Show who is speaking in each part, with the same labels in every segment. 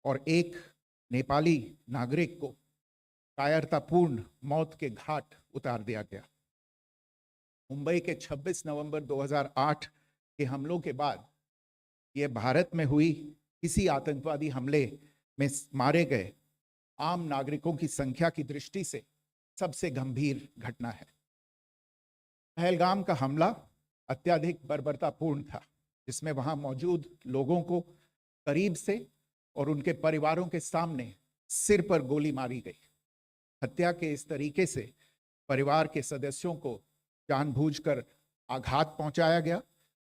Speaker 1: और एक नेपाली नागरिक को कायरतापूर्ण मौत के घाट उतार दिया गया। मुंबई के 26 नवंबर 2008 के हमलों के बाद यह भारत में हुई किसी आतंकवादी हमले में मारे गए आम नागरिकों की संख्या की दृष्टि से सबसे गंभीर घटना है। पहलगाम का हमला अत्यधिक बर्बरतापूर्ण था, जिसमें वहां मौजूद लोगों को करीब से और उनके परिवारों के सामने सिर पर गोली मारी गई। हत्या के इस तरीके से परिवार के सदस्यों को जानबूझकर आघात पहुंचाया गया।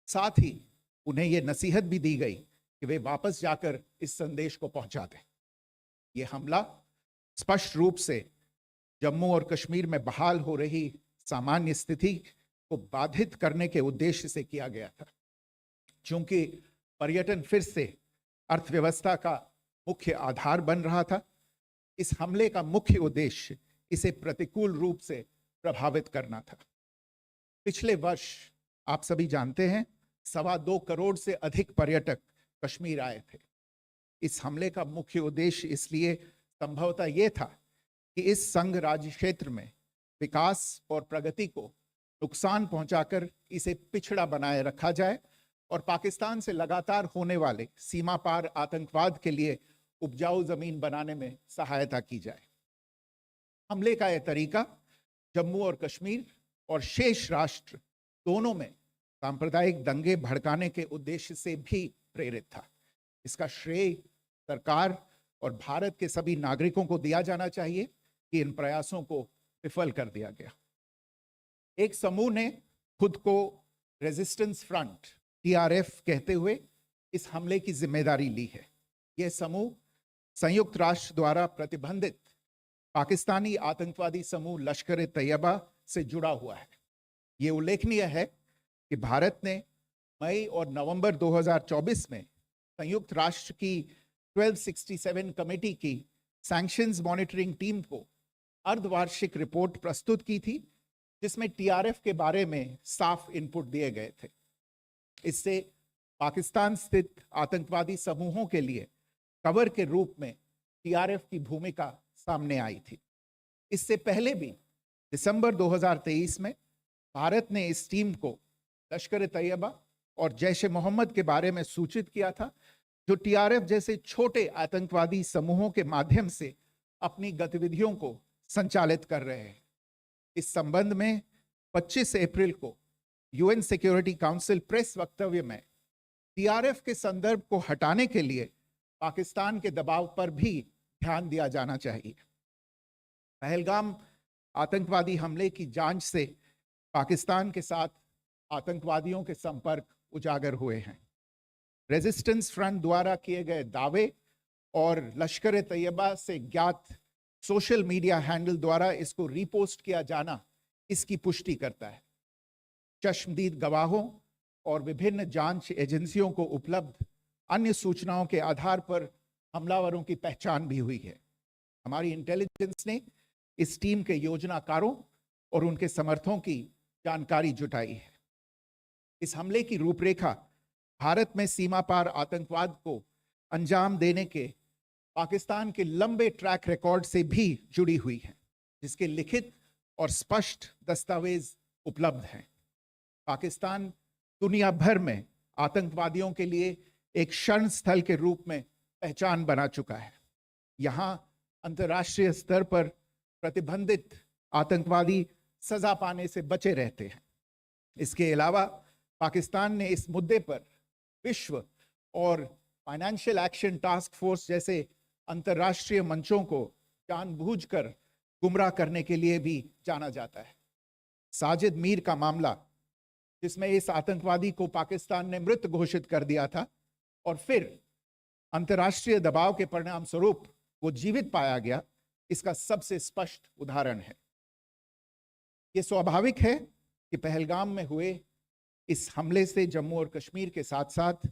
Speaker 1: साथ ही उन्हें यह नसीहत भी दी गई कि वे वापस जाकर इस संदेश को पहुंचा दें। यह हमला स्पष्ट रूप से जम्मू और कश्मीर में बहाल हो रही सामान्य स्थिति को बाधित करने के उद्देश्य से किया गया था। चूंकि पर्यटन फिर से अर्थव्यवस्था का मुख्य आधार बन रहा था, इस हमले का मुख्य उद्देश्य इसे प्रतिकूल रूप से प्रभावित करना था। पिछले वर्ष आप सभी जानते हैं 2.25 करोड़ से अधिक पर्यटक कश्मीर आए थे। इस हमले का मुख्य उद्देश्य इसलिए संभवतः यह था कि इस संघ राज्य क्षेत्र में विकास और प्रगति को नुकसान पहुंचाकर इसे पिछड़ा बनाए रखा जाए और पाकिस्तान से लगातार होने वाले सीमा पार आतंकवाद के लिए उपजाऊ जमीन बनाने में सहायता की जाए। हमले का यह तरीका जम्मू और कश्मीर और शेष राष्ट्र दोनों में सांप्रदायिक दंगे भड़काने के उद्देश्य से भी प्रेरित था। इसका श्रेय सरकार और भारत के सभी नागरिकों को दिया जाना चाहिए कि इन प्रयासों को विफल कर दिया गया। एक समूह ने खुद को रेजिस्टेंस फ्रंट टीआरएफ कहते हुए इस हमले की जिम्मेदारी ली है। यह समूह संयुक्त राष्ट्र द्वारा प्रतिबंधित पाकिस्तानी आतंकवादी समूह लश्कर-ए-तैयबा से जुड़ा हुआ है। यह उल्लेखनीय है कि भारत ने मई और नवंबर 2024 में संयुक्त राष्ट्र की 1267 कमेटी की सैंक्शंस मॉनिटरिंग टीम को अर्धवार्षिक रिपोर्ट प्रस्तुत की थी, जिसमें टीआरएफ के बारे में साफ इनपुट दिए गए थे। इससे पाकिस्तान स्थित आतंकवादी समूहों के लिए कवर के रूप में टीआरएफ की भूमिका सामने आई थी। इससे पहले भी दिसंबर 2023 में भारत ने इस टीम को लश्कर-ए-तैयबा और जैश-ए-मोहम्मद के बारे में सूचित किया था, जो टीआरएफ जैसे छोटे आतंकवादी समूहों के माध्यम से अपनी गतिविधियों को संचालित कर रहे हैं। इस संबंध में 25 अप्रैल को यूएन सिक्योरिटी काउंसिल प्रेस वक्तव्य में टीआरएफ के संदर्भ को हटाने के लिए पाकिस्तान के दबाव पर भी ध्यान दिया जाना चाहिए। पहलगाम आतंकवादी हमले की जांच से पाकिस्तान के साथ आतंकवादियों के संपर्क उजागर हुए हैं। रेजिस्टेंस फ्रंट द्वारा किए गए दावे और लश्कर-ए-तैयबा से ज्ञात सोशल मीडिया हैंडल द्वारा इसको रीपोस्ट किया जाना इसकी पुष्टि करता है। चश्मदीद गवाहों और विभिन्न जांच एजेंसियों को उपलब्ध अन्य सूचनाओं के आधार पर हमलावरों की पहचान भी हुई है। हमारी इंटेलिजेंस ने इस टीम के योजनाकारों और उनके समर्थकों की जानकारी जुटाई है। इस हमले की रूपरेखा भारत में सीमा पार आतंकवाद को अंजाम देने के पाकिस्तान के लंबे ट्रैक रिकॉर्ड से भी जुड़ी हुई है, जिसके लिखित और स्पष्ट दस्तावेज उपलब्ध हैं। पाकिस्तान दुनिया भर में आतंकवादियों के लिए एक शरण स्थल के रूप में पहचान बना चुका है। यहाँ अंतर्राष्ट्रीय स्तर पर प्रतिबंधित आतंकवादी सजा पाने से बचे रहते हैं। इसके अलावा पाकिस्तान ने इस मुद्दे पर विश्व और फाइनेंशियल एक्शन टास्क फोर्स जैसे अंतर्राष्ट्रीय मंचों को जानबूझकर गुमराह करने के लिए भी जाना जाता है। साजिद मीर का मामला, जिसमें इस आतंकवादी को पाकिस्तान ने मृत घोषित कर दिया था और फिर अंतर्राष्ट्रीय दबाव के परिणाम स्वरूप वो जीवित पाया गया, इसका सबसे स्पष्ट उदाहरण है। ये स्वाभाविक है कि पहलगाम में हुए इस हमले से जम्मू और कश्मीर के साथ साथ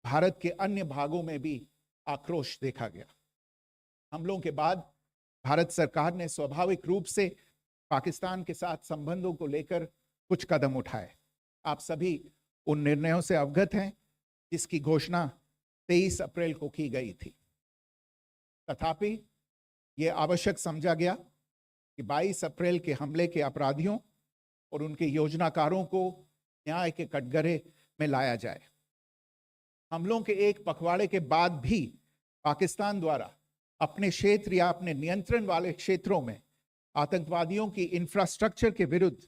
Speaker 1: भारत के अन्य भागों में भी आक्रोश देखा गया। हमलों के बाद भारत सरकार ने स्वाभाविक रूप से पाकिस्तान के साथ संबंधों को लेकर कुछ कदम उठाए। आप सभी उन निर्णयों से अवगत हैं जिसकी घोषणा 23 अप्रैल को की गई थी। तथापि ये आवश्यक समझा गया कि 22 अप्रैल के हमले के अपराधियों और उनके योजनाकारों को न्याय के कटघरे में लाया जाए। हमलों के एक पखवाड़े के बाद भी पाकिस्तान द्वारा अपने क्षेत्र या अपने नियंत्रण वाले क्षेत्रों में आतंकवादियों की इंफ्रास्ट्रक्चर के विरुद्ध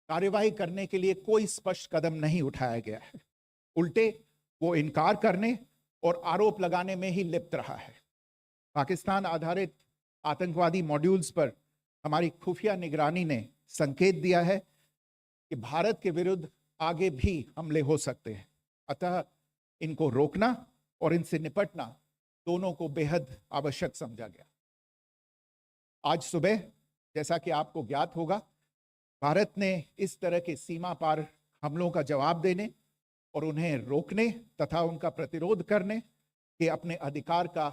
Speaker 1: कार्यवाही करने के लिए कोई स्पष्ट कदम नहीं उठाया गया है। उल्टे वो इनकार करने और आरोप लगाने में ही लिप्त रहा है। पाकिस्तान आधारित आतंकवादी मॉड्यूल्स पर हमारी खुफिया निगरानी ने संकेत दिया है कि भारत के विरुद्ध आगे भी हमले हो सकते हैं। अतः इनको रोकना और इनसे निपटना दोनों को बेहद आवश्यक समझा गया। आज सुबह, जैसा कि आपको ज्ञात होगा, भारत ने इस तरह के सीमा पार हमलों का जवाब देने और उन्हें रोकने तथा उनका प्रतिरोध करने के अपने अधिकार का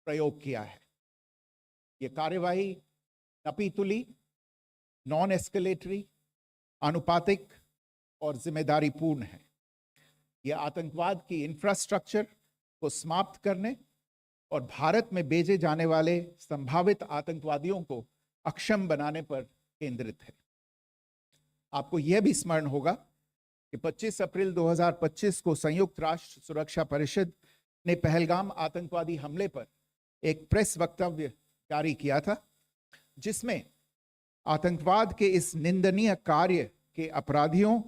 Speaker 1: प्रयोग किया है। ये कार्यवाही नपीतुली, नॉन एस्केलेटरी, अनुपातिक और जिम्मेदारीपूर्ण है। ये आतंकवाद की इंफ्रास्ट्रक्चर को समाप्त करने और भारत में भेजे जाने वाले संभावित आतंकवादियों को अक्षम बनाने पर केंद्रित है। आपको यह भी स्मरण होगा कि 25 अप्रैल 2025 को संयुक्त राष्ट्र सुरक्षा परिषद ने पहलगाम आतंकवादी हमले पर एक प्रेस वक्तव्य जारी किया था, जिसमें आतंकवाद के इस निंदनीय कार्य के अपराधियों,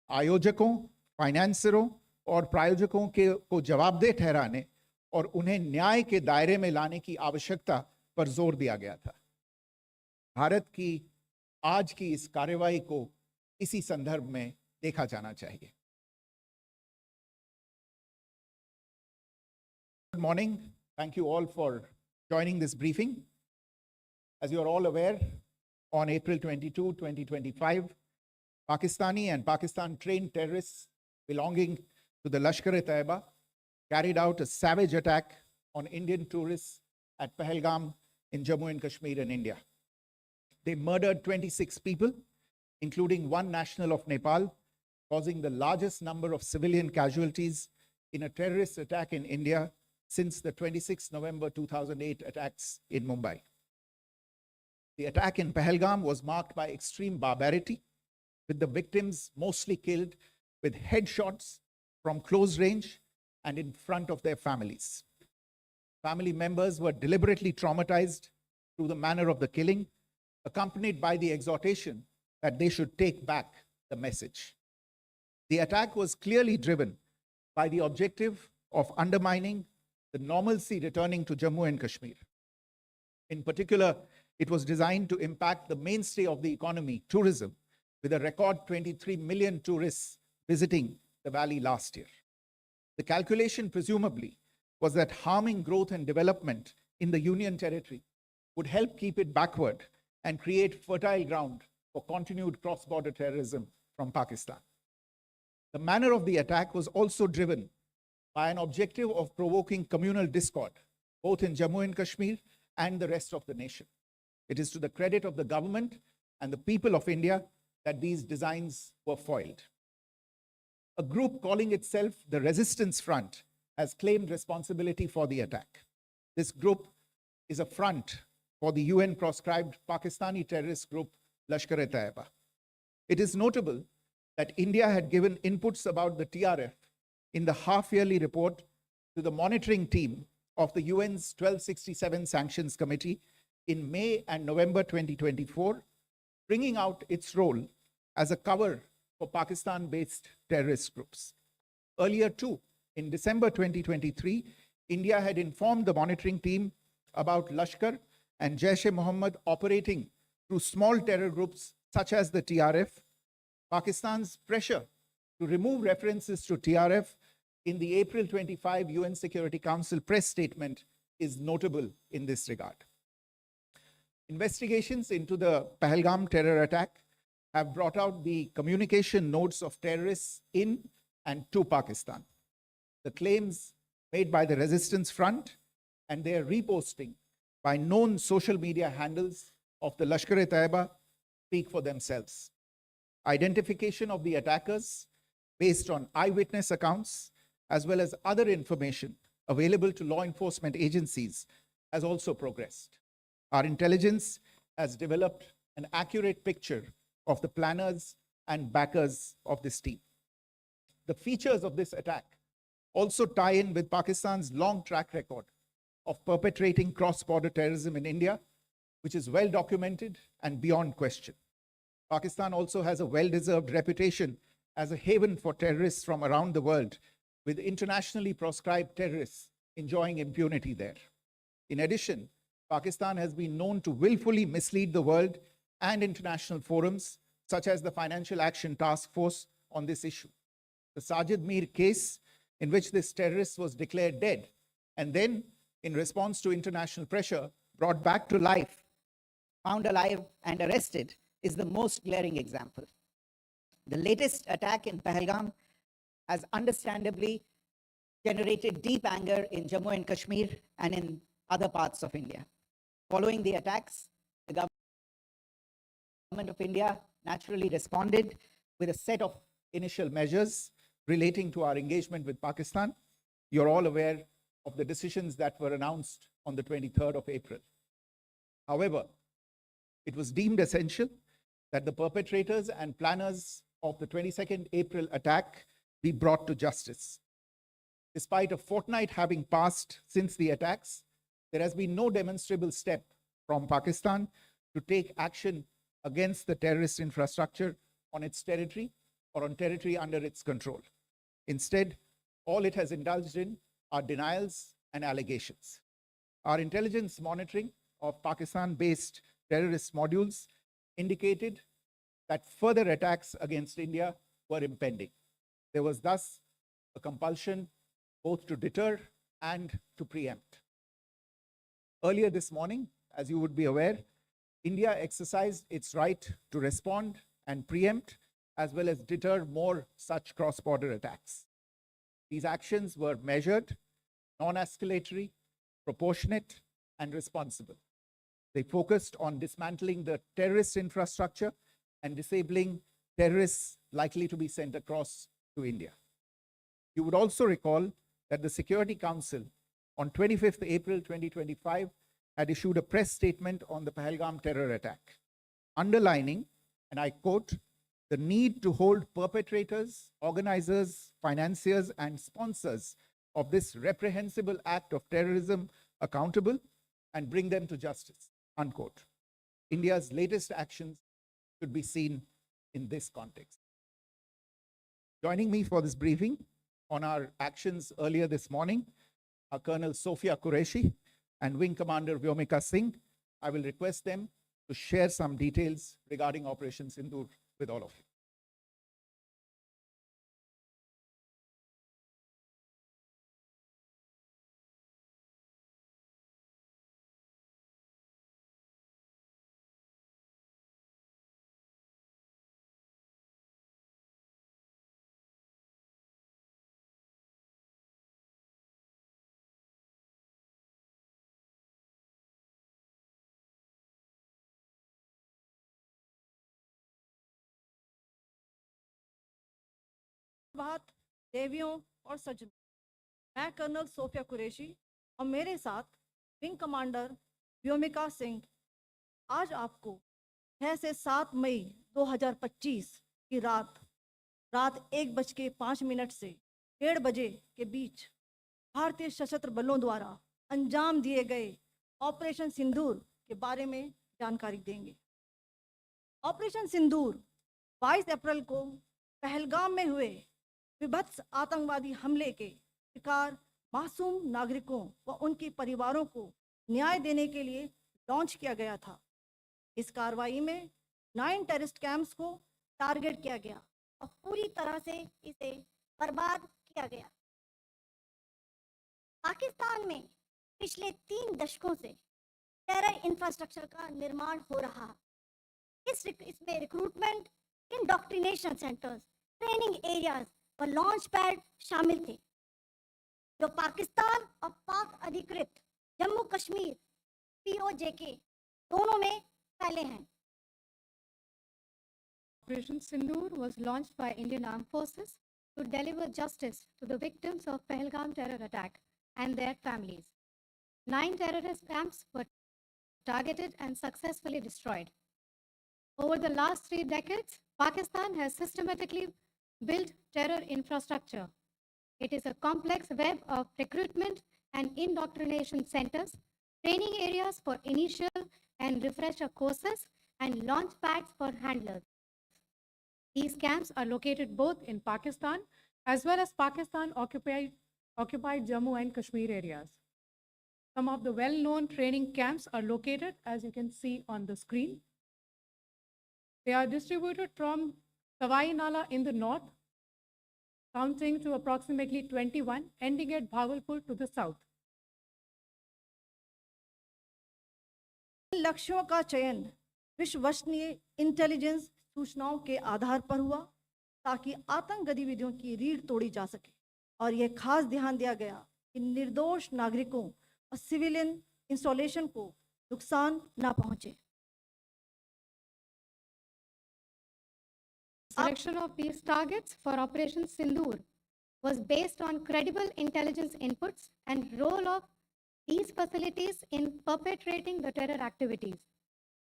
Speaker 1: आयोजकों, फाइनेंसरों और प्रायोजकों को जवाबदेह ठहराने और उन्हें न्याय के दायरे में लाने की आवश्यकता पर जोर दिया गया था। भारत की आज की इस कार्यवाही को इसी संदर्भ में देखा जाना चाहिए। Good morning. Thank you all for joining this briefing. As you are all aware, on April 22, 2025, Pakistani and Pakistan-trained terrorists belonging to the Lashkar-e-Taiba carried out a savage attack on Indian tourists at Pahalgam in Jammu and Kashmir in India. They murdered 26 people, including one national of Nepal, causing the largest number of civilian casualties in a terrorist attack in India since the 26 November 2008 attacks in Mumbai. The attack in Pahalgam was marked by extreme barbarity, with the victims mostly killed with headshots from close range and in front of their families. Family members were deliberately traumatized through the manner of the killing, accompanied by the exhortation that they should take back the message. The attack was clearly driven by the objective of undermining the normalcy returning to Jammu and Kashmir. In particular, it was designed to impact the mainstay of the economy, tourism, with a record 23 million tourists visiting the valley last year. The calculation, presumably, was that harming growth and development in the Union territory would help keep it backward and create fertile ground for continued cross-border terrorism from Pakistan. The manner of the attack was also driven by an objective of provoking communal discord, both in Jammu and Kashmir and the rest of the nation. It is to the credit of the government and the people of India that these designs were foiled. A group calling itself the Resistance Front has claimed responsibility for the attack. This group is a front for the UN-proscribed Pakistani terrorist group Lashkar-e-Taiba. It is notable that India had given inputs about the TRF in the half-yearly report to the monitoring team of the UN's 1267 Sanctions Committee in May and November 2024, bringing out its role as a cover for Pakistan-based terrorist groups. Earlier too, in December 2023, India had informed the monitoring team about Lashkar and Jaish-e-Mohammed operating through small terror groups such as the TRF. Pakistan's pressure to remove references to TRF in the April 25 UN Security Council press statement is notable in this regard. Investigations into the Pahalgam terror attack have brought out the communication notes of terrorists in and to Pakistan. The claims made by the Resistance Front and their reposting by known social media handles of the Lashkar-e-Taiba speak for themselves. Identification of the attackers based on eyewitness accounts, as well as other information available to law enforcement agencies, has also progressed. Our intelligence has developed an accurate picture of the planners and backers of this team. The features of this attack also tie in with Pakistan's long track record of perpetrating cross-border terrorism in India, which is well documented and beyond question. Pakistan also has a well-deserved reputation as a haven for terrorists from around the world, with internationally proscribed terrorists enjoying impunity there. In addition, Pakistan has been known to willfully mislead the world and international forums, such as the Financial Action Task Force, on this issue. The Sajid Mir case, in which this terrorist was declared dead and then, in response to international pressure, brought back to life,
Speaker 2: found alive and arrested, is the most glaring example. The latest attack in Pahalgam has understandably generated deep anger in Jammu and Kashmir and in other parts of India. Following the attacks, the government of India naturally responded with a set of initial measures relating to our engagement with Pakistan. You're all aware of the decisions that were announced on the 23rd of April. However, it was deemed essential that the perpetrators and planners of the 22nd April attack be brought to justice. Despite a fortnight having passed since the attacks, there has been no demonstrable step from Pakistan to take action against the terrorist infrastructure on its territory or on territory under its control. Instead, all it has indulged in are denials and allegations. Our intelligence monitoring of Pakistan-based terrorist modules indicated that further attacks against India were impending. There was thus a compulsion both to deter and to preempt. Earlier this morning, as you would be aware, India exercised its right to respond and preempt, as well as deter more such cross-border attacks. These actions were measured, non-escalatory, proportionate, and responsible. They focused on dismantling the terrorist infrastructure and disabling terrorists likely to be sent across to India. You would also recall that the Security Council on 25th April 2025 had issued a press statement on the Pahalgam terror attack, underlining, and I quote, the need to hold perpetrators, organizers, financiers, and sponsors of this reprehensible act of terrorism accountable and bring them to justice, unquote. India's latest actions should be seen in this context. Joining me for this briefing on our actions earlier this morning are Colonel Sophia Qureshi and Wing Commander Vyomika Singh. I will request them to share some details regarding Operation Sindoor with all of you.
Speaker 3: बात देवियों और सज्जनों, मैं colonel Sophia Qureshi और मेरे साथ wing commander Vyomika Singh आज आपको 6 से 7 मई 2025 की रात 1:05 से 1:30 बजे के बीच भारतीय सशस्त्र बलों द्वारा अंजाम दिए गए ऑपरेशन सिंदूर के बारे में जानकारी देंगे। ऑपरेशन सिंदूर 22 अप्रैल को पहलगाम में हुए विभत्स आतंकवादी हमले के शिकार मासूम नागरिकों व उनके परिवारों को न्याय देने के लिए लॉन्च किया गया था। इस कार्रवाई में 9 टेररिस्ट कैंप्स को टारगेट किया गया
Speaker 4: और पूरी तरह से इसे बर्बाद किया गया। पाकिस्तान में पिछले 3 दशकों से टेरर इंफ्रास्ट्रक्चर का निर्माण हो रहा है। इसमें recruitment, indoctrination centres, training areas व लॉन्च पैड शामिल थे, जो पाकिस्तान और पाक अधिकृत जम्मू कश्मीर POJK दोनों में फैले हैं।
Speaker 5: Operation Sindoor was launched by Indian Armed Forces to deliver justice to the victims of Pahalgam terror attack and their families. 9 terrorist camps were targeted and successfully destroyed. Over the last 3 decades, Pakistan has systematically built terror infrastructure. It is a complex web of recruitment and indoctrination centers, training areas for initial and refresher courses, and launch pads for handlers. These camps are located both in Pakistan as well as Pakistan occupied Jammu and Kashmir areas. Some of the well-known training camps are located, as you can see on the screen. They are distributed from Savai Nala in the north, counting to approximately 21, ending at Bhagalpur to the south.
Speaker 3: इन लक्ष्यों का चयन विश्वसनीय intelligence सूचनाओं के आधार पर हुआ ताकि आतंक गतिविधियों की रीढ़ तोड़ी जा सके और यह खास ध्यान दिया गया कि निर्दोष नागरिकों और सिविलियन इंस्टॉलेशन को नुकसान ना पहुंचे.
Speaker 5: Selection of these targets for Operation Sindoor was based on credible intelligence inputs and role of these facilities in perpetrating the terror activities.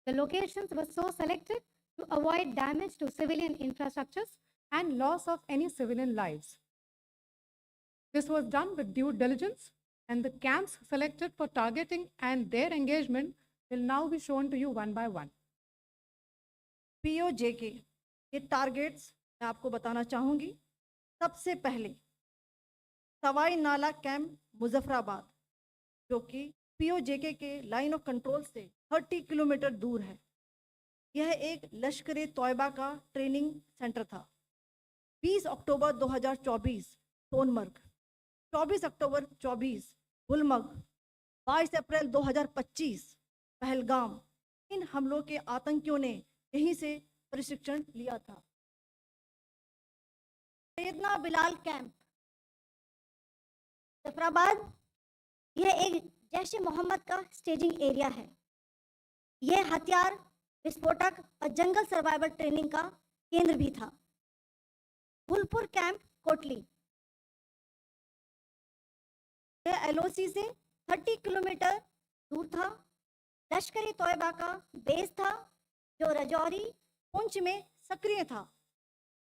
Speaker 5: The locations were so selected to avoid damage to civilian infrastructures
Speaker 3: and loss of any civilian lives.
Speaker 5: This was done with due diligence, and the camps selected for targeting and their engagement will now be shown to you one by one.
Speaker 3: POJK ये targets मैं आपको बताना चाहूँगी. सबसे पहले सवाई नाला camp Muzaffarabad, जो कि POJK के लाइन ऑफ कंट्रोल से 30 किलोमीटर दूर है. यह एक लश्कर तोयबा का ट्रेनिंग सेंटर था. 20 अक्टूबर 2024 सोनमर्ग, 24 अक्टूबर 24 गुलमर्ग, 22 अप्रैल 2025 पहलगाम. इन हमलों के आतंकियों ने यहीं से प्रशिक्षण लिया था.
Speaker 4: सैयदना बिलाल कैंप जफराबाद, यह एक जैश मोहम्मद का स्टेजिंग एरिया है. यह हथियार, विस्फोटक और जंगल सर्वाइवल ट्रेनिंग का केंद्र भी था. गुलपुर कैंप कोटली, यह LOC से 30 किलोमीटर दूर था. लश्कर तोयबा का बेस था जो रजौरी पुंछ में सक्रिय था.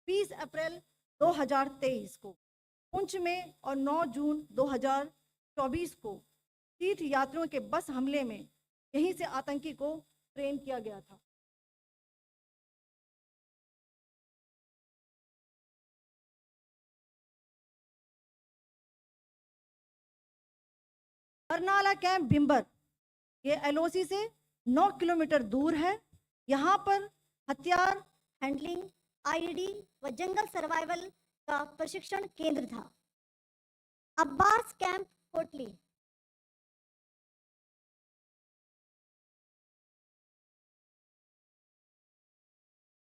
Speaker 4: 20 अप्रैल 2023 को पुंछ में और 9 जून 2024 को तीर्थ यात्रियों के बस हमले में यहीं से आतंकी को ट्रेन किया गया था. बरनाला कैंप भिंबर, ये LOC से 9 किलोमीटर दूर है. यहाँ पर हथियार, हैंडलिंग, IED व जंगल सर्वाइवल का प्रशिक्षण केंद्र था. अब्बास कैंप कोटली,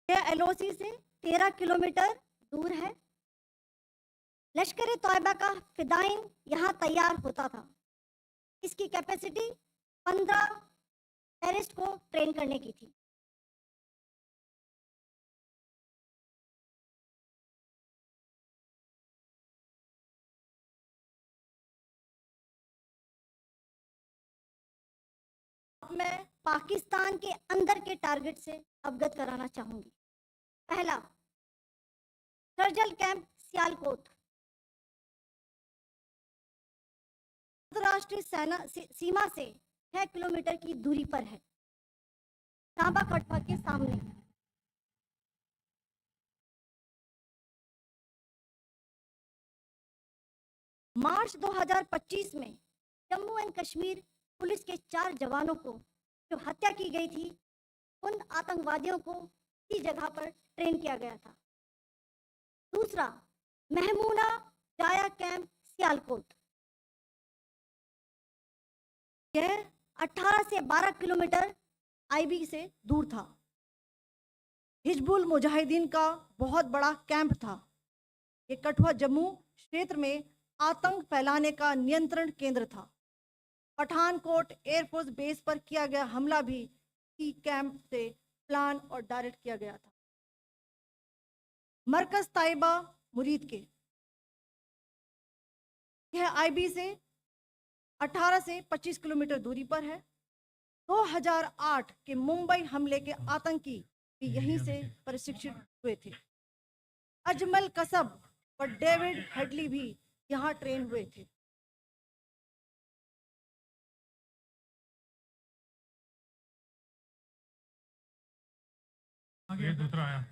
Speaker 4: यह LOC से 13 किलोमीटर दूर है. लश्कर तोयबा का फिदाइन यहाँ तैयार होता था. इसकी कैपेसिटी 15 टेररिस्ट को ट्रेन करने की थी. मैं पाकिस्तान के अंदर के टारगेट से अवगत कराना चाहूंगी. पहला, सर्जल कैंप सियालकोट, अंतर्राष्ट्रीय सीमा से 6 किलोमीटर की दूरी पर है, सांबा कटवा के सामने. मार्च 2025 में जम्मू एंड कश्मीर पुलिस के 4 जवानों को जो हत्या की गई थी, उन आतंकवादियों को इसी जगह पर ट्रेन किया गया था. दूसरा, महमूना जाया कैंप सियालकोट, यह 18 से 12 किलोमीटर IB से दूर था. हिजबुल मुजाहिदीन का बहुत बड़ा कैंप था. ये कठुआ जम्मू क्षेत्र में आतंक फैलाने का नियंत्रण केंद्र था. पठानकोट एयरफोर्स बेस पर किया गया हमला भी इसी कैंप से प्लान और डायरेक्ट किया गया था. मरकज ताइबा मुरीद के, यह IB से
Speaker 3: 18 से 25 किलोमीटर दूरी पर है। 2008 के मुंबई हमले के आतंकी भी यहीं से प्रशिक्षित हुए थे। अजमल कसब और डेविड हेडली भी यहाँ ट्रेन हुए थे।
Speaker 6: आगे दूसरा आया।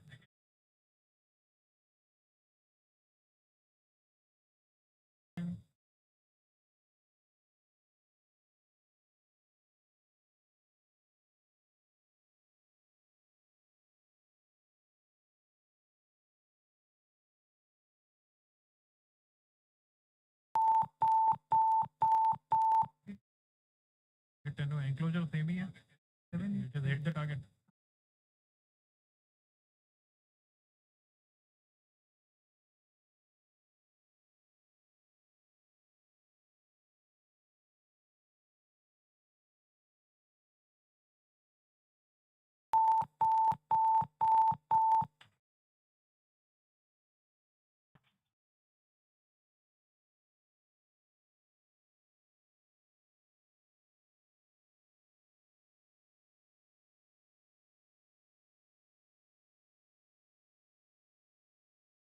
Speaker 6: Enclosure same ही है. Just hit the target.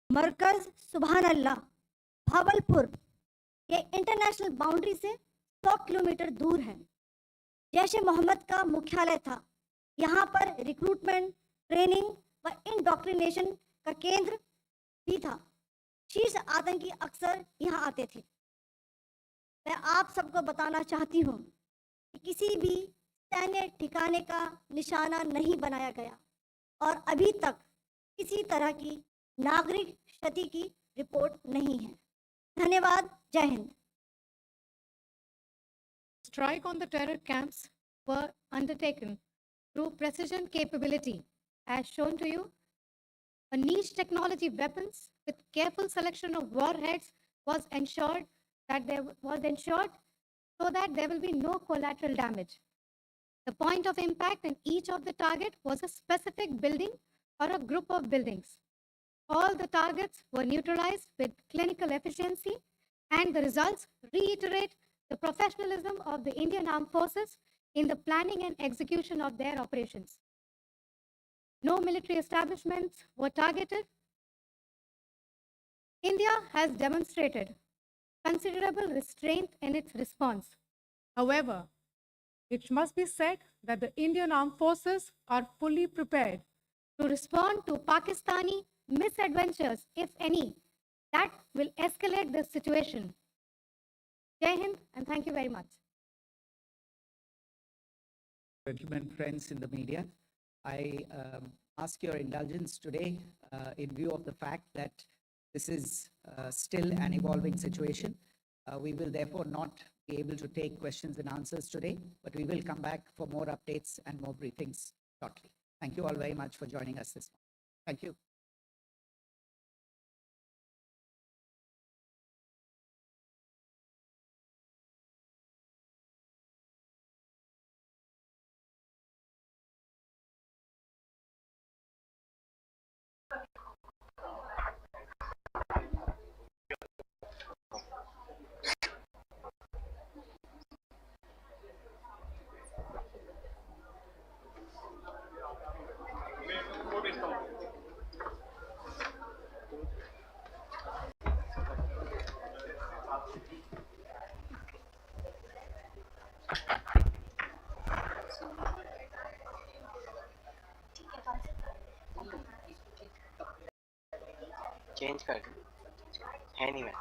Speaker 4: मरकज सुभान अल्लाह भावलपुर ये इंटरनेशनल बाउंड्री से 100 किलोमीटर दूर है। जैश ए मोहम्मद का मुख्यालय था। यहाँ पर रिक्रूटमेंट, ट्रेनिंग व इंडॉक्ट्रिनेशन का केंद्र भी था। शीर्ष आतंकी अक्सर यहाँ आते थे। मैं आप सबको बताना चाहती हूँ कि किसी भी सैन्य ठिकाने का निशाना नहीं बनाया गया और अभी तक किसी तरह की नागरिक क्षति की रिपोर्ट नहीं है। धन्यवाद। जय Hind.
Speaker 5: Strike on the terror camps were undertaken through precision capability, as shown to you. A niche technology weapons with careful selection of warheads was ensured so that there will be no collateral damage. The point of impact in each of the target was a specific building or a group of buildings. All the targets were neutralized with clinical efficiency, and the results reiterate the professionalism of the Indian Armed Forces in the planning and execution of their operations. No military establishments were targeted. India has demonstrated considerable restraint in its response.
Speaker 7: However, it must be said that the Indian Armed Forces are fully prepared
Speaker 5: to respond to Pakistani misadventures, if any, that will escalate the situation. Jai Hind, and thank you very much.
Speaker 2: Gentlemen, friends in the media, I ask your indulgence today in view of the fact that this is still an evolving situation. We will therefore not be able to take questions and answers today, but we will come back for more updates and more briefings shortly. Thank you all very much for joining us this morning. Thank you.
Speaker 8: Change कर दूं है नहीं मैं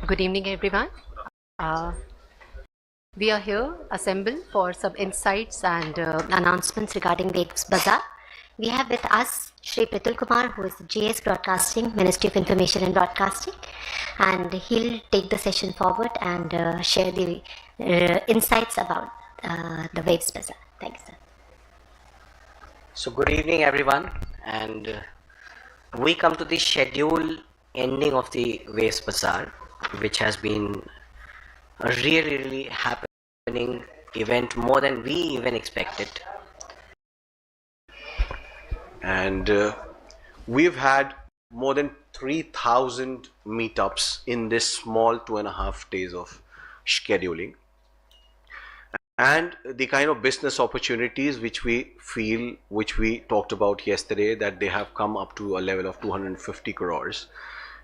Speaker 9: Good evening, everyone. We are here assembled for some insights and announcements regarding Waves Bazaar. We have with us Shri Pritul Kumar, who is GS Broadcasting, Ministry of Information and Broadcasting, and he'll take the session forward and share the insights about the Waves Bazaar. Thanks, sir.
Speaker 8: So good evening, everyone, and we come to the scheduled ending of the Waves Bazaar, which has been a really happening event, more than we even expected.
Speaker 10: And we've had more than 3,000 meetups in this small 2.5 days of scheduling. And the kind of business opportunities which we feel, which we talked about yesterday, that they have come up to a level of 250 crores.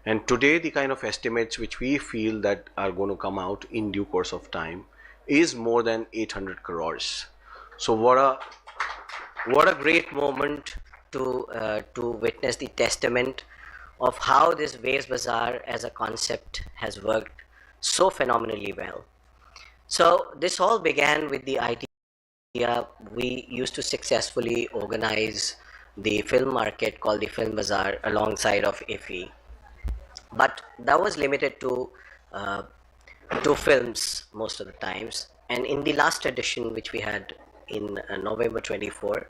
Speaker 10: And today, the kind of estimates which we feel that are going to come out in due course of time is more than 800 crores. So what a great moment to witness the testament of how this Waves Bazaar as a concept has worked so phenomenally well. So this all began with the idea. We used to successfully organize the film market called the Film Bazaar alongside of IFI, but that was limited to films most of the times. And in the last edition, which we had in November 24,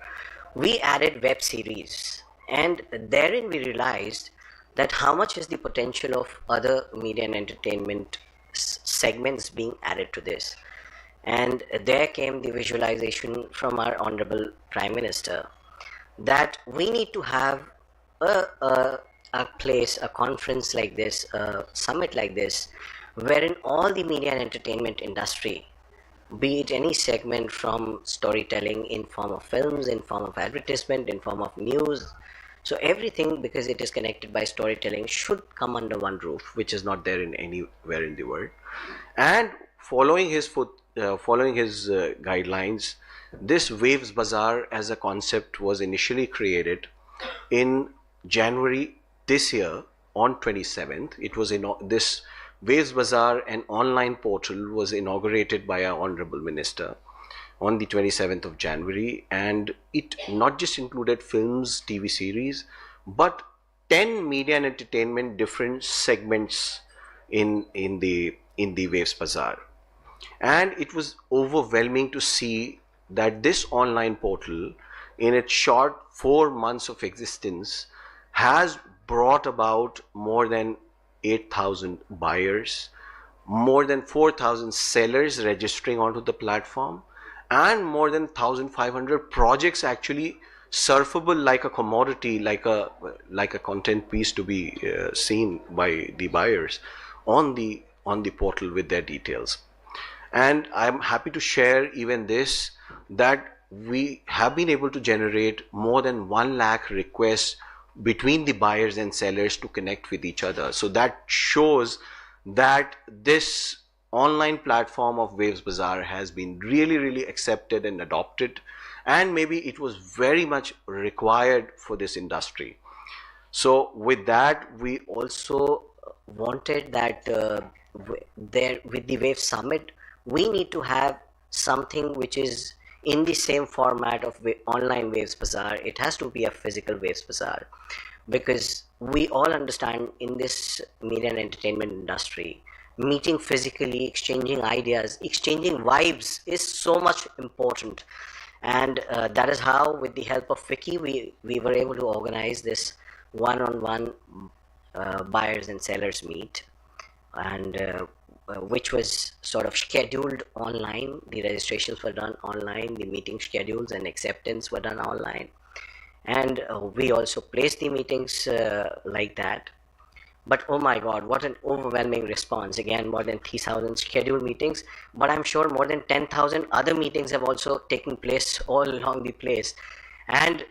Speaker 10: we added web series, and therein we realized that how much is the potential of other media and entertainment segments being added to this. And there came the visualization from our Honorable Prime Minister that we need to have a place, a conference like this, a summit like this, wherein all the media and entertainment industry, be it any segment from storytelling in form of films, in form of advertisement, in form of news, so everything, because it is connected by storytelling, should come under one roof, which is not there in anywhere in the world. And following his guidelines, this Waves Bazaar as a concept was initially created in January this year on 27th. It was this Waves Bazaar, an online portal, was inaugurated by our Honorable Minister on the 27th of January, and it not just included films, TV series, but 10 media and entertainment different segments in the Waves Bazaar. And it was overwhelming to see that this online portal, in its short 4 months of existence, has brought about more than 8,000 buyers, more than 4,000 sellers registering onto the platform, and more than 1,500 projects actually surfable like a commodity, like a content piece to be seen by the buyers on the portal with their details. And I'm happy to share even this, that we have been able to generate more than 1 lakh requests between the buyers and sellers to connect with each other. So that shows that this online platform of Waves Bazaar has been really accepted and adopted, and maybe it was very much required for this industry. So with that, we also wanted that there with the Wave Summit, we need to have something which is in the same format of online Waves Bazaar. It has to be a physical Waves Bazaar, because we all understand in this media and entertainment industry, meeting physically, exchanging ideas, exchanging vibes is so much important. And that is how, with the help of Vicky, we were able to organize this one-on-one buyers and sellers meet, and which was sort of scheduled online. The registrations were done online, the meeting schedules and acceptance were done online, and we also placed the meetings like that. But oh my God, what an overwhelming response. Again, more than 3,000 scheduled meetings, but I'm sure more than 10,000 other meetings have also taken place all along the place. And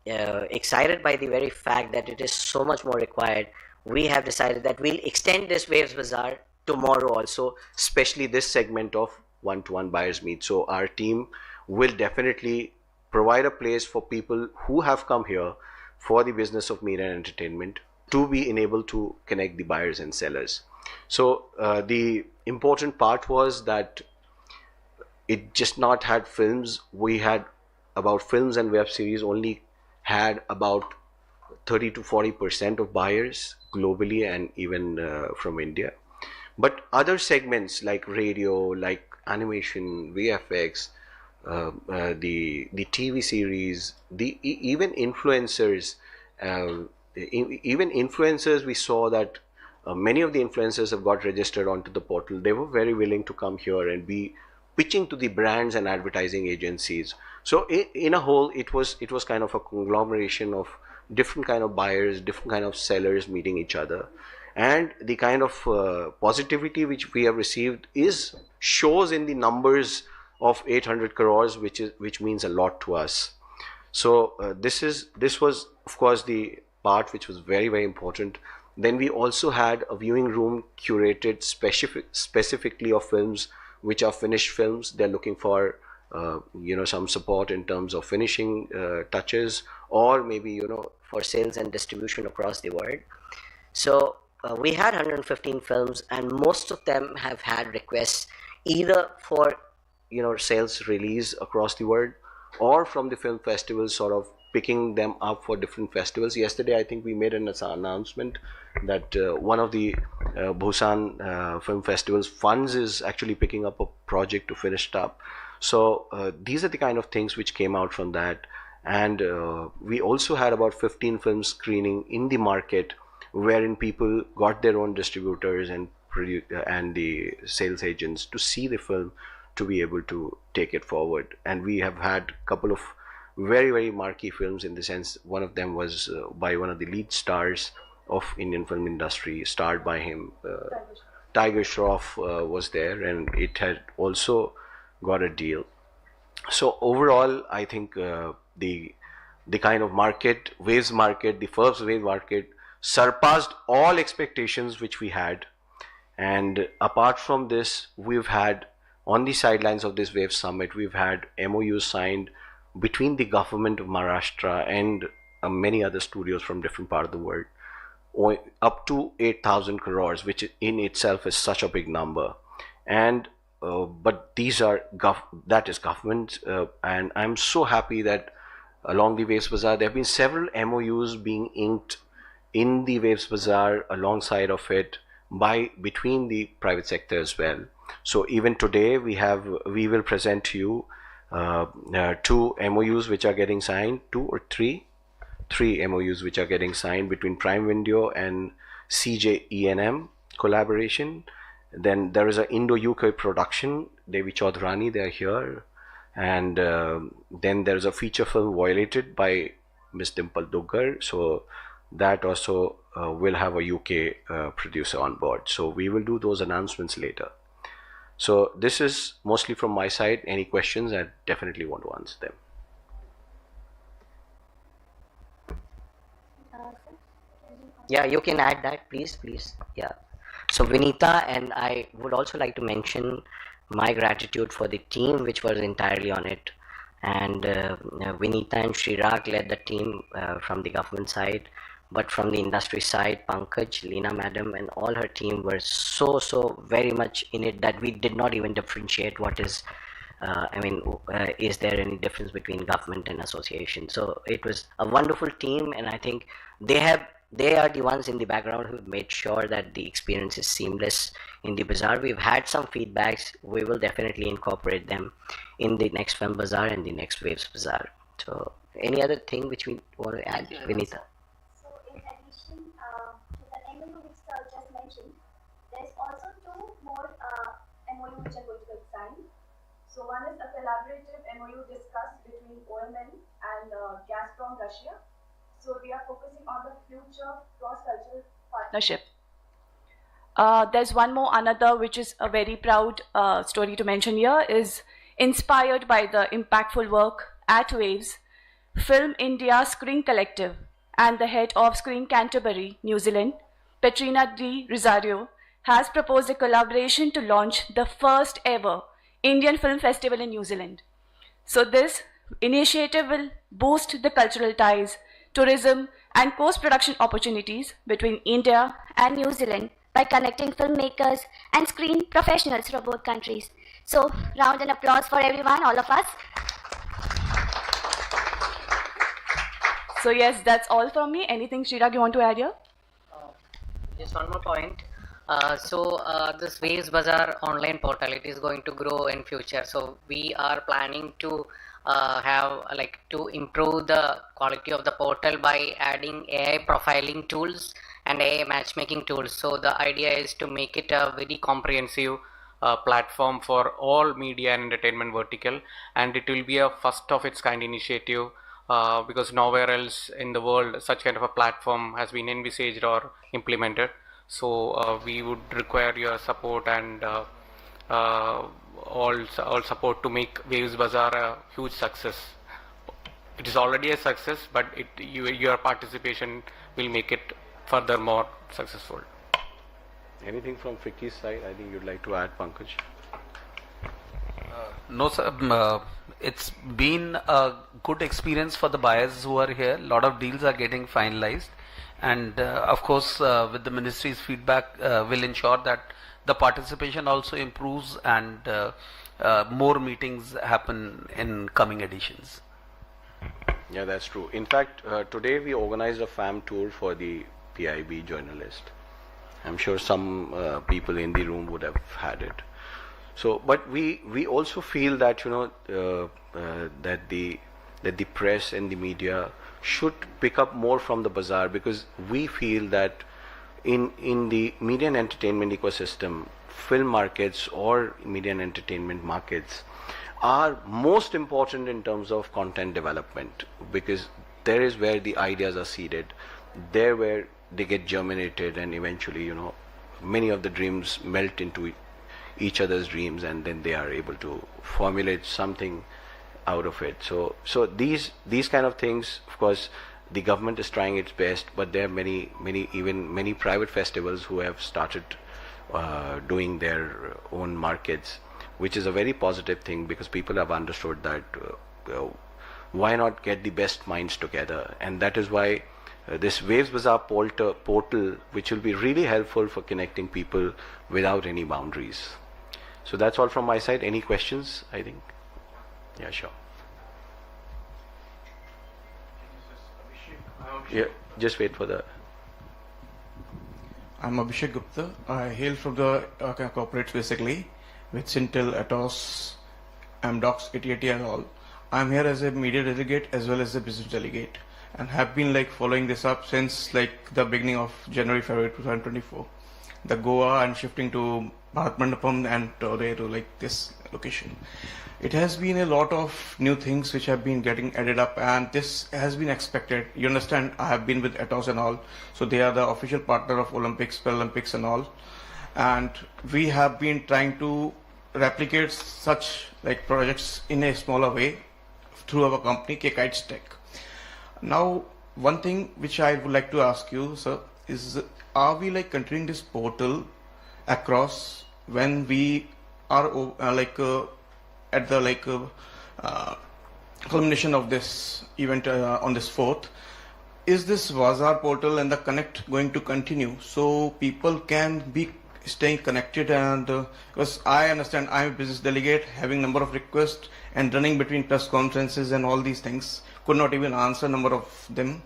Speaker 10: excited by the very fact that it is so much more required, we have decided that we'll extend this Waves Bazaar tomorrow also, especially this segment of one-to-one buyers meet. So our team will definitely provide a place for people who have come here for the business of media and entertainment to be enabled to connect the buyers and sellers. So the important part was that it just not had films. We had about films and web series only had about 30 to 40% of buyers globally, and even from India. But other segments like radio, like animation, VFX, the TV series, even influencers Even influencers, we saw that many of the influencers have got registered onto the portal. They were very willing to come here and be pitching to the brands and advertising agencies. So in a whole, it was kind of a conglomeration of different kind of buyers, different kind of sellers meeting each other. And the kind of positivity which we have received shows in the numbers of 800 crores, which means a lot to us. So this was of course the part which was very, very important. Then we also had a viewing room curated specifically of films which are finished films. They're looking for some support in terms of finishing touches, or maybe
Speaker 8: for sales and distribution across the world. So we had 115 films, and most of them have had requests either for sales release across the world, or from the film festivals sort of picking them up for different festivals. Yesterday I think we made an announcement that one of the Busan film festivals funds is actually picking up a project to finish it up. So these are the kind of things which came out from that. And we also had about 15 films screening in the market, wherein people got their own distributors and the sales agents to see the film, to be able to take it forward. And we have had a couple of very, very marquee films, in the sense one of them was by one of the lead stars of Indian film industry, starred by him. Tiger Shroff was there, and it had also got a deal. So overall, I think the kind of market, waves market, the first wave market, surpassed all expectations which we had. And apart from this, we've had, on the sidelines of this Wave Summit, we've had MOUs signed between the government of Maharashtra and many other studios from different parts of the world, up to 8,000 crores, which in itself is such a big number. And but these are that is government, and I'm so happy that along the Waves Bazaar there have been several MOUs being inked in the Waves Bazaar alongside of it between the private sector as well. So even today we will present to you 2 MOUs which are getting signed, 2 or 3 MOUs which are getting signed between Prime Video and CJENM collaboration. Then there is an Indo-UK production, Devi Chaudhrani, they are here. And then there is a feature film, Violated, by Miss Dimple Duggar. So that also will have a UK producer on board. So we will do those announcements later. So this is mostly from my side. Any questions, I definitely want to answer them. Yeah, you can add that, please. Yeah. So Vinita, and I would also like to mention my gratitude for the team which was entirely on it. And Vinita and Srirag led the team from the government side, but from the industry side, Pankaj, Leena madam, and all her team were so very much in it that we did not even differentiate what is, is there any difference between government and association? So it was a wonderful team, and I think they are the ones in the background who made sure that the experience is seamless in the bazaar. We've had some feedbacks. We will definitely incorporate them in the next Film Bazaar and the next Waves Bazaar. So any other thing which we want to add, Vinita?
Speaker 4: So in addition to the MOU which sir just mentioned, there's also 2 more MOU which are going to get signed. So one is a collaborative MOU discussed between OMN and Gazprom Russia. So we are focusing on the future cross-cultural partnership.
Speaker 11: There's one more, another, which is a very proud story to mention here, is inspired by the impactful work at Waves, Film India Screen Collective and the head of Screen Canterbury, New Zealand, Petrina D. Rosario, has proposed a collaboration to launch the first ever Indian Film Festival in New Zealand. So this initiative will boost the cultural ties, tourism and post-production opportunities between India
Speaker 9: and New Zealand by connecting filmmakers and screen professionals from both countries. So round of applause for everyone, all of us.
Speaker 11: So yes, that's all from me. Anything, Srirag, you want to add here?
Speaker 12: Just one more point. This Waves Bazaar online portal, it is going to grow in future. So we are planning to have like to improve the quality of the portal by adding AI profiling tools and AI matchmaking tools. So the idea is to make it a very comprehensive platform for all media and entertainment vertical, and it will be a first of its kind initiative because nowhere else in the world such kind of a platform has been envisaged or implemented. So we would require your support and all support to make Waves Bazaar a huge success. It is already a success, but your participation will make it further more successful.
Speaker 10: Anything from FICCI's side? I think you'd like to add, Pankaj?
Speaker 13: No, sir. It's been a good experience for the buyers who are here. A lot of deals are getting finalized, and of course, with the ministry's feedback, will ensure that the participation also improves and more meetings happen in coming editions.
Speaker 10: Yeah, that's true. In fact, today we organized a FAM tour for the PIB journalist. I'm sure some people in the room would have had it. So, but we also feel that that the press and the media should pick up more from the bazaar, because we feel that in the media and entertainment ecosystem, film markets or media and entertainment markets are most important in terms of content development, because there is where the ideas are seeded, there where they get germinated, and eventually many of the dreams melt into each other's dreams, and then they are able to formulate something out of it. So these kind of things, of course, the government is trying its best, but there are many private festivals who have started doing their own markets, which is a very positive thing, because people have understood that why not get the best minds together, and that is why this Waves Bazaar portal, which will be really helpful for connecting people without any boundaries. So that's all from my side. Any questions? I think. Yeah, sure. Yeah, just wait for the.
Speaker 14: I'm Abhishek Gupta. I hail from the corporates basically, with Sintel, Atos, Amdocs, 8080 and all. I'm here as a media delegate as well as a business delegate, and have been following this up since the beginning of January, February 2024. The Goa and shifting to Bharat Mandapam and today to this location. It has been a lot of new things which have been getting added up, and this has been expected. You understand, I have been with Atos and all, so they are the official partner of Olympics, Paralympics and all, and we have been trying to replicate such projects in a smaller way through our company, K-Kites Tech. Now, one thing which I would like to ask you, sir, is are we continuing this portal across when we are at the culmination of this event on this 4th? Is this Bazaar portal and the connect going to continue so people can be staying connected? And because I understand I'm a business delegate having number of requests and running between press conferences and all these things, could not even answer number of them.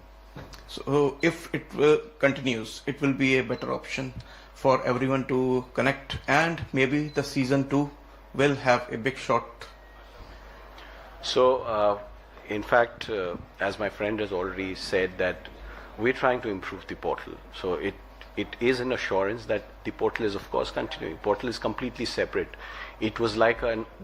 Speaker 14: So if it continues, it will be a better option for everyone to connect, and maybe the season 2 will have a big shot.
Speaker 10: So in fact, as my friend has already said, that we're trying to improve the portal. So it is an assurance that the portal is of course continuing. Portal is completely separate. It was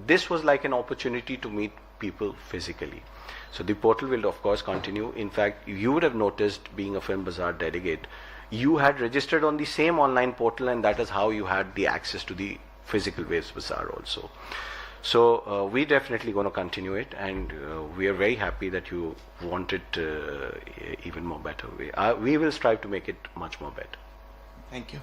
Speaker 10: this was like an opportunity to meet people physically. So the portal will of course continue. In fact, you would have noticed, being a Film Bazaar delegate, you had registered on the same online portal, and that is how you had the access to the physical Waves Bazaar also. So we definitely going to continue it, and we are very happy that you want it even more better. We will strive to make it much more better.
Speaker 14: Thank you.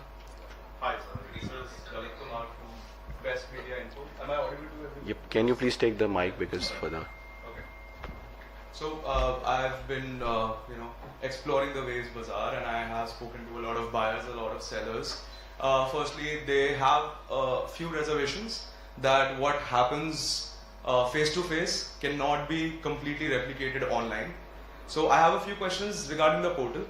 Speaker 15: Hi, sir. This is Lalit Kumar from Best Media Info. Am I audible to everyone?
Speaker 10: Yep. Can you please take the mic, because for the.
Speaker 15: So I've been, exploring the Waves Bazaar, and I have spoken to a lot of buyers, a lot of sellers. Firstly, they have a few reservations that what happens face to face cannot be completely replicated online. So I have a few questions regarding the portal.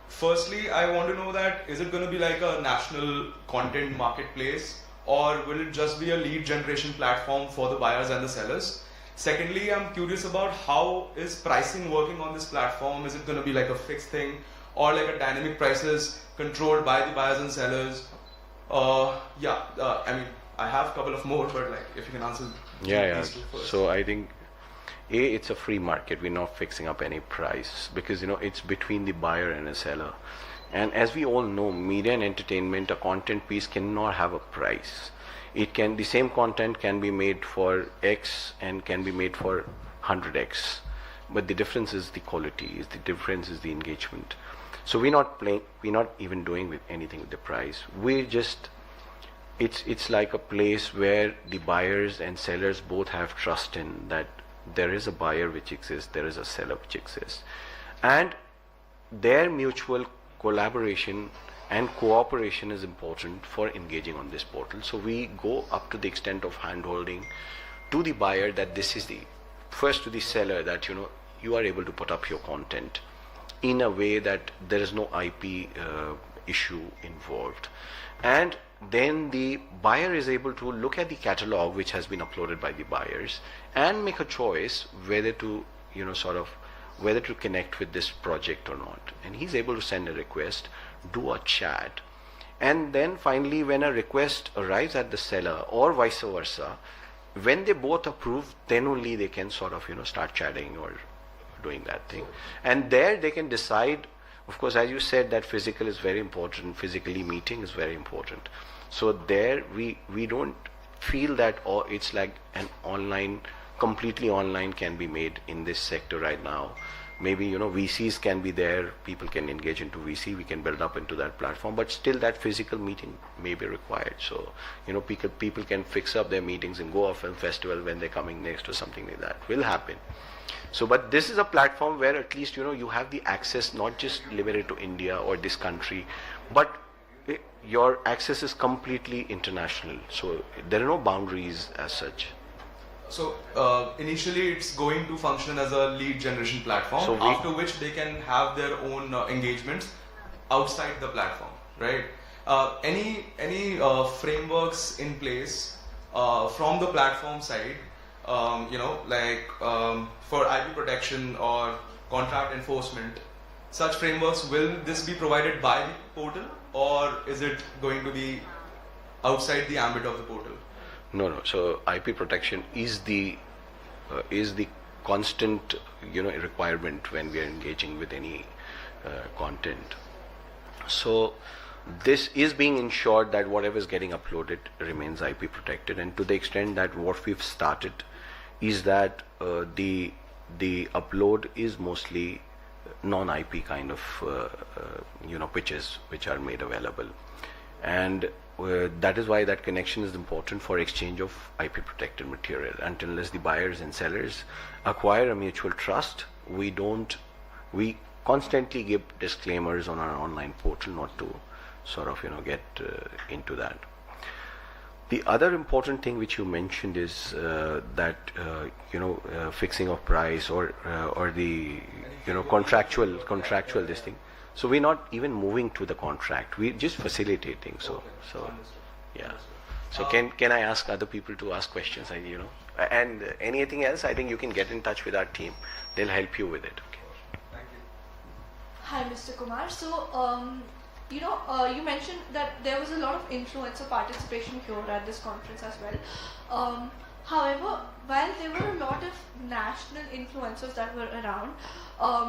Speaker 15: Firstly, I want to know that is it going to be like a national content marketplace, or will it just be a lead generation platform for the buyers and the sellers? Secondly, I'm curious about how is pricing working on this platform? Is it going to be like a fixed thing or like a dynamic prices controlled by the buyers and sellers? I mean, I have a couple of more, but like if you can answer these two first.
Speaker 10: So I think it's a free market. We're not fixing up any price because it's between the buyer and a seller. And as we all know, media and entertainment, a content piece cannot have a price. The same content can be made for X and can be made for 100X. But the difference is the quality, the difference is the engagement. So we're not even doing with anything with the price. It's like a place where the buyers and sellers both have trust in that there is a buyer which exists, there is a seller which exists. And their mutual collaboration and cooperation is important for engaging on this portal. So we go up to the extent of hand-holding to the buyer that this is first to the seller that you are able to put up your content in a way that there is no IP issue involved. And then the buyer is able to look at the catalog which has been uploaded by the buyers and make a choice whether to whether to connect with this project or not. And he's able to send a request, do a chat, and then finally when a request arrives at the seller or vice versa, when they both approve, then only they can start chatting or doing that thing. And there they can decide, of course, as you said, that physical is very important, physically meeting is very important. So there we don't feel that it's like an online, completely online can be made in this sector right now. Maybe VCs can be there, people can engage into VC, we can build up into that platform, but still that physical meeting may be required. So people can fix up their meetings and go to a film festival when they're coming next or something like that will happen. So but this is a platform where at least you have the access, not just limited to India or this country, but your access is completely international. So there are no boundaries as such.
Speaker 15: So initially it's going to function as a lead generation platform, after which they can have their own engagements outside the platform, right? Any frameworks in place from the platform side, for IP protection or contract enforcement, such frameworks, will this be provided by the portal or is it going to be outside the ambit of the portal?
Speaker 10: No. So IP protection is the constant requirement when we are engaging with any content. So this is being ensured that whatever is getting uploaded remains IP protected, and to the extent that what we've started is that the upload is mostly non-IP kind of pitches which are made available, and that is why that connection is important for exchange of IP protected material. Unless the buyers and sellers acquire a mutual trust, we constantly give disclaimers on our online portal not to get into that. The other important thing which you mentioned is that fixing of price or the contractual this thing. So we're not even moving to the contract. We're just facilitating. So yeah. So can I ask other people to ask questions? And anything else? I think you can get in touch with our team. They'll help you with it. Okay.
Speaker 16: Thank you. Hi, Mr. Kumar. So you mentioned that there was a lot of influencer participation here at this conference as well. However, while there were a lot of national influencers that were around,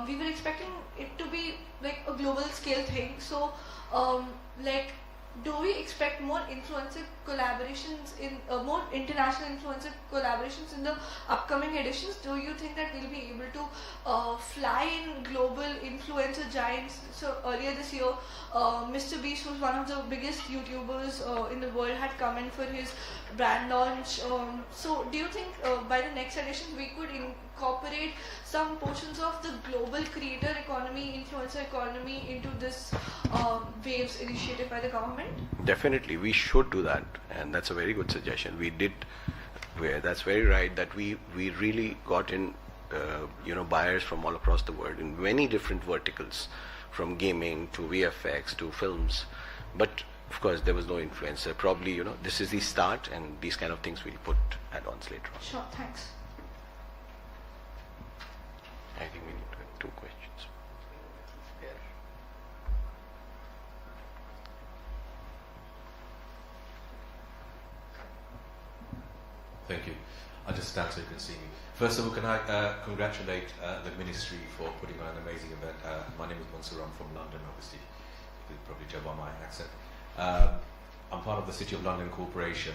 Speaker 16: we were expecting it to be like a global scale thing. So, do we expect more influencer collaborations more international influencer collaborations in the upcoming editions? Do you think that we'll be able to fly in global influencer giants? So earlier this year, Mr. Beast, who's one of the biggest YouTubers in the world, had come in for his brand launch. So do you think by the next edition we could incorporate some portions of the global creator economy, influencer economy into this Waves initiative by the government?
Speaker 10: Definitely, we should do that, and that's a very good suggestion. That's very right that we really got in buyers from all across the world in many different verticals, from gaming to VFX to films, but of course there was no influencer. Probably this is the start, and these kind of things we'll put add-ons later on.
Speaker 16: Sure, thanks.
Speaker 10: I think we need to have 2 questions.
Speaker 17: Thank you. I'll just stand so you can see me. First of all, can I congratulate the Ministry for putting on an amazing event. My name is Mansoor, I'm from London, obviously. You could probably tell by my accent. I'm part of the City of London Corporation,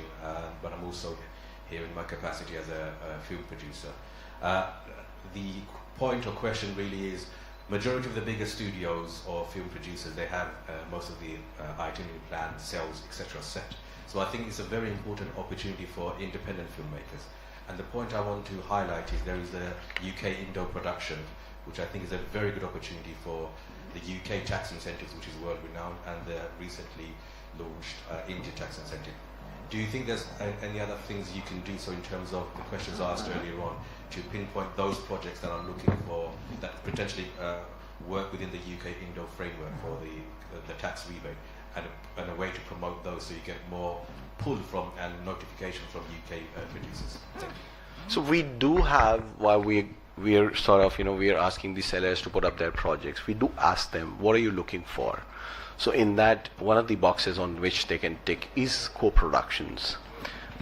Speaker 17: but I'm also here in my capacity as a film producer. The point or question really is, majority of the bigger studios or film producers, they have most of the itinerary plans, sales, etc. set. So I think it's a very important opportunity for independent filmmakers. And the point I want to highlight is there is the UK Indo production, which I think is a very good opportunity for the UK tax incentives, which is world renowned, and the recently launched India tax incentive. Do you think there's any other things you can do, so in terms of the questions asked earlier on, to pinpoint those projects that are looking for, that potentially work within the UK Indo framework for the tax rebate, and a way to promote those so you get more pull from and notification from UK producers? Thank you.
Speaker 10: So we do have, while we are sort of, we are asking the sellers to put up their projects, we do ask them, what are you looking for? So in that, one of the boxes on which they can tick is co-productions.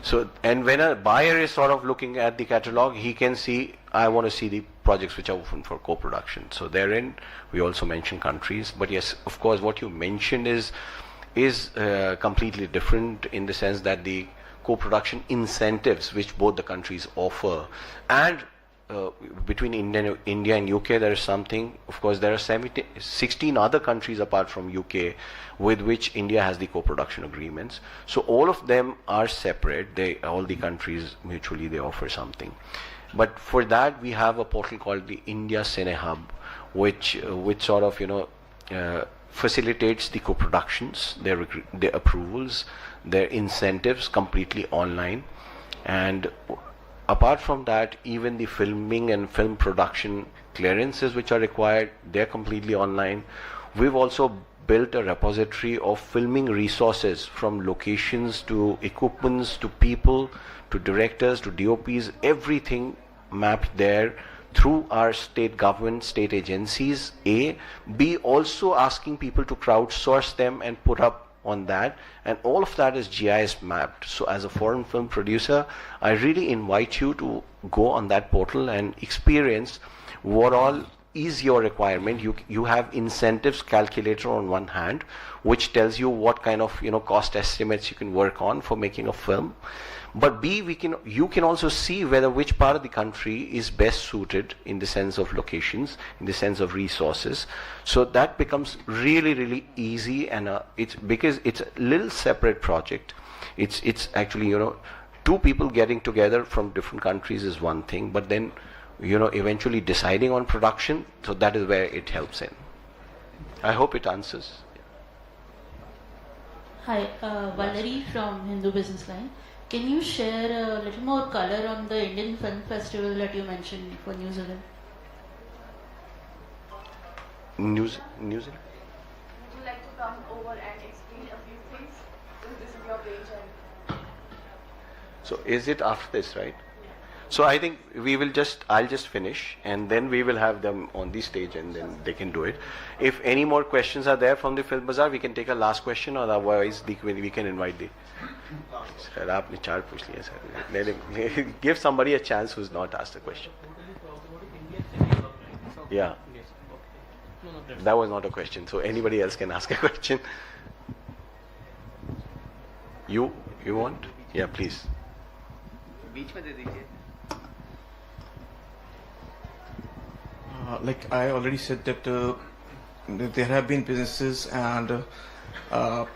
Speaker 10: So, and when a buyer is sort of looking at the catalog, he can see, I want to see the projects which are open for co-production. So therein, we also mention countries. But yes, of course, what you mentioned is completely different in the sense that the co-production incentives which both the countries offer, and between India and UK, there is something. Of course, there are 16 other countries apart from UK with which India has the co-production agreements. So all of them are separate. All the countries mutually they offer something. But for that, we have a portal called the India Cine Hub, which sort of facilitates the co-productions, their approvals, their incentives completely online. And apart from that, even the filming and film production clearances which are required, they're completely online. We've also built a repository of filming resources, from locations to equipments to people to directors to DOPs, everything mapped there through our state government, state agencies, A. B, also asking people to crowdsource them and put up on that, and all of that is GIS mapped. So as a foreign film producer, I really invite you to go on that portal and experience what all is your requirement. You have incentives calculator on one hand, which tells you what kind of cost estimates you can work on for making a film. But B, you can also see whether which part of the country is best suited in the sense of locations, in the sense of resources. So that becomes really, really easy, and it's because it's a little separate project. It's actually two people getting together from different countries is one thing, but then eventually deciding on production. So that is where it helps in. I hope it answers.
Speaker 18: Hi, Valerie from Hindu Business Line. Can you share a little more color on the Indian Film Festival that you mentioned for New Zealand?
Speaker 10: New Zealand?
Speaker 11: Would you like to come over and explain a few things? Since this is your page.
Speaker 10: So is it after this, right? So I think I'll just finish, and then we will have them on the stage, and then they can do it. If any more questions are there from the Film Bazaar, we can take a last question, or otherwise we can invite the... Sir, aapne 4 puch liye, sir. Give somebody a chance who's not asked a question. Yeah. That was not a question, so anybody else can ask a question. You want? Yeah, please.
Speaker 14: Like I already said that there have been businesses and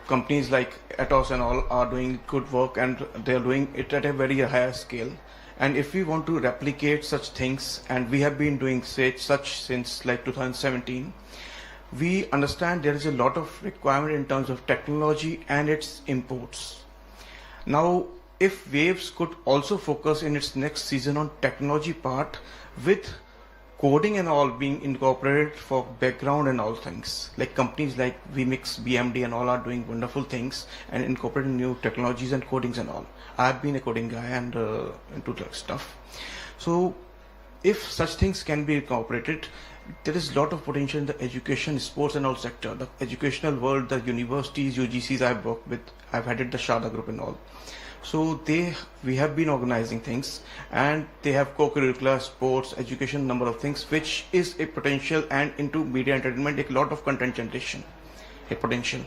Speaker 14: companies like Atos and all are doing good work, and they are doing it at a very higher scale. And if we want to replicate such things, and we have been doing such since like 2017, we understand there is a lot of requirement in terms of technology and its imports. Now, if Waves could also focus in its next season on technology part, with coding and all being incorporated for background and all things, like companies like VMix, BMD and all are doing wonderful things and incorporating new technologies and codings and all. I've been a coding guy and into that stuff. So if such things can be incorporated, there is a lot of potential in the education, sports and all sector. The educational world, the universities, UGCs I've worked with, I've headed the Sharda group and all. So we have been organizing things, and they have co-curricular, sports, education, number of things, which is a potential, and into media entertainment, a lot of content generation, a potential.